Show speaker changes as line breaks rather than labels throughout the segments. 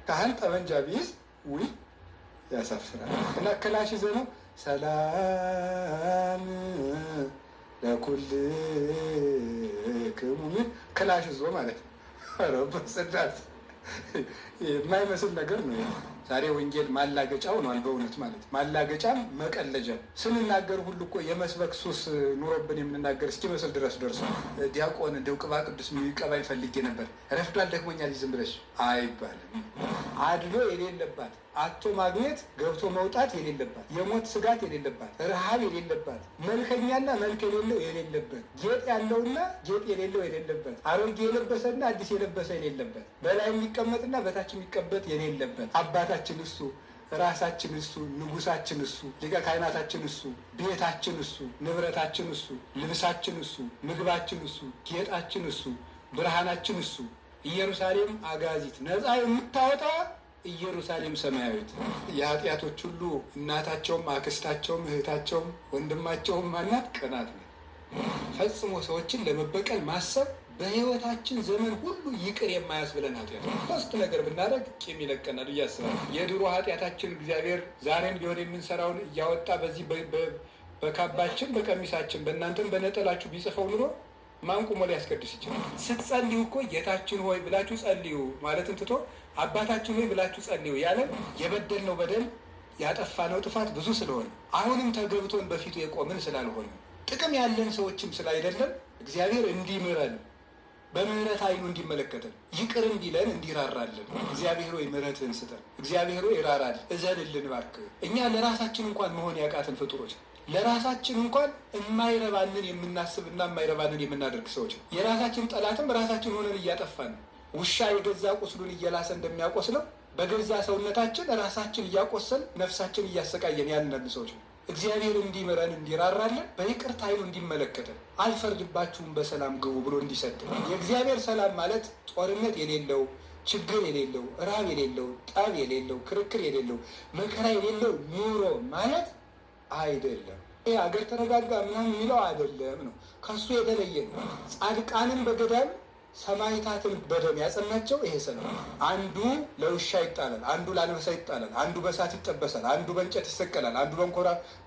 ካህን ጠመንጃ ቢይዝ ውይ ያሳፍራል። እና ክላሽ ይዘህ ነው ሰላም ለኩልክሙ ምን ክላሽ ይዞ ማለት ነው። ኧረ በጽዳት የማይመስል ነገር ነው። ዛሬ ወንጌል ማላገጫ ሆኗል በእውነት ማለት ማላገጫም መቀለጃም። ስንናገር ሁሉ እኮ የመስበክ ሱስ ኑሮብን የምንናገር እስኪመስል ድረስ ደርሶ ዲያቆን እንደው ቅባ ቅዱስ የሚቀባኝ ፈልጌ ነበር ረፍዷል ደክሞኛል ዝም ብለሽ አይባልም። አድሎ የሌለባት አቶ ማግኘት ገብቶ መውጣት የሌለባት የሞት ስጋት የሌለባት ረሃብ የሌለባት መልከኛና መልክ የሌለው የሌለበት ጌጥ ያለውና ጌጥ የሌለው የሌለበት አሮጌ የለበሰና አዲስ የለበሰ የሌለበት በላይ የሚቀመጥና በታች የሚቀመጥ የሌለበት አባታችን እሱ ራሳችን እሱ ንጉሳችን እሱ ሊቀ ካህናታችን እሱ ቤታችን እሱ ንብረታችን እሱ ልብሳችን እሱ ምግባችን እሱ ጌጣችን እሱ ብርሃናችን እሱ ኢየሩሳሌም አጋዚት ነፃ የምታወጣ ኢየሩሳሌም ሰማያዊት የኃጢአቶች ሁሉ እናታቸውም አክስታቸውም እህታቸውም ወንድማቸውም ማናት ቅናት ነው። ፈጽሞ ሰዎችን ለመበቀል ማሰብ በሕይወታችን ዘመን ሁሉ ይቅር የማያስብለን ኃጢአት ነው። ሶስት ነገር ብናደርግ ቂም ይለቀናል እያስባል የድሮ ኃጢአታችን እግዚአብሔር ዛሬም ቢሆን የምንሰራውን እያወጣ በዚህ በካባችን በቀሚሳችን በእናንተም በነጠላችሁ ቢጽፈው ኑሮ ማን ቁሞ ሊያስቀድስ ይችላል? ስትጸልዩ እኮ ጌታችን ሆይ ብላችሁ ጸልዩ ማለትን ትቶ አባታችን ሆይ ብላችሁ ጸልዩ ያለን የበደልነው በደል ያጠፋነው ጥፋት ብዙ ስለሆነ አሁንም ተገብቶን በፊቱ የቆምን ስላልሆነ ጥቅም ያለን ሰዎችም ስላይደለም እግዚአብሔር እንዲምረን በምህረት አይኑ እንዲመለከተን ይቅር እንዲለን እንዲራራልን እግዚአብሔር ሆይ ምህረትህን ስጠን፣ እግዚአብሔር ሆይ ራራል እዘንልን እባክህ። እኛ ለራሳችን እንኳን መሆን ያቃትን ፍጡሮች ለራሳችን እንኳን የማይረባንን የምናስብና የማይረባንን የምናደርግ ሰዎች ነው። የራሳችን ጠላትም ራሳችን ሆነን እያጠፋን ነው። ውሻ የገዛ ቁስሉን እየላሰ እንደሚያቆስለው በገዛ ሰውነታችን ራሳችን እያቆሰል ነፍሳችን እያሰቃየን ያለን ሰዎች ነው። እግዚአብሔር እንዲምረን እንዲራራልን በይቅርታ አይኑ እንዲመለከተን አልፈርድባችሁም በሰላም ግቡ ብሎ እንዲሰድን። የእግዚአብሔር ሰላም ማለት ጦርነት የሌለው ችግር የሌለው ረሃብ የሌለው ጠብ የሌለው ክርክር የሌለው መከራ የሌለው ኑሮ ማለት አይደለም። ይህ አገር ተረጋጋ ምናምን የሚለው አይደለም ነው። ከሱ የተለየ ነው። ጻድቃንን በገዳም ሰማዕታትን በደም ያጸናቸው ይሄ ሰላም። አንዱ ለውሻ ይጣላል፣ አንዱ ለአንበሳ ይጣላል፣ አንዱ በእሳት ይጠበሳል፣ አንዱ በእንጨት ይሰቀላል፣ አንዱ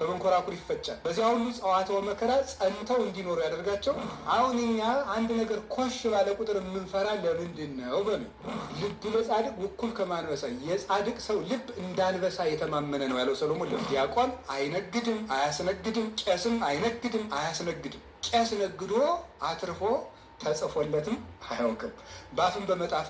በመንኮራኩር ይፈጫል። በዚያ ሁሉ ጸዋትወ መከራ ጸንተው እንዲኖሩ ያደርጋቸው። አሁን እኛ አንድ ነገር ኮሽ ባለ ቁጥር የምንፈራ ለምንድን ነው? በሉ ልብ ለጻድቅ ውኩል ከማንበሳ የጻድቅ ሰው ልብ እንዳንበሳ የተማመነ ነው ያለው ሰሎሞን። ዲያቆን አይነግድም አያስነግድም፣ ቄስም አይነግድም አያስነግድም። ቄስ ነግዶ አትርፎ ተጽፎለትም አያውቅም። በአፍም በመጣፍ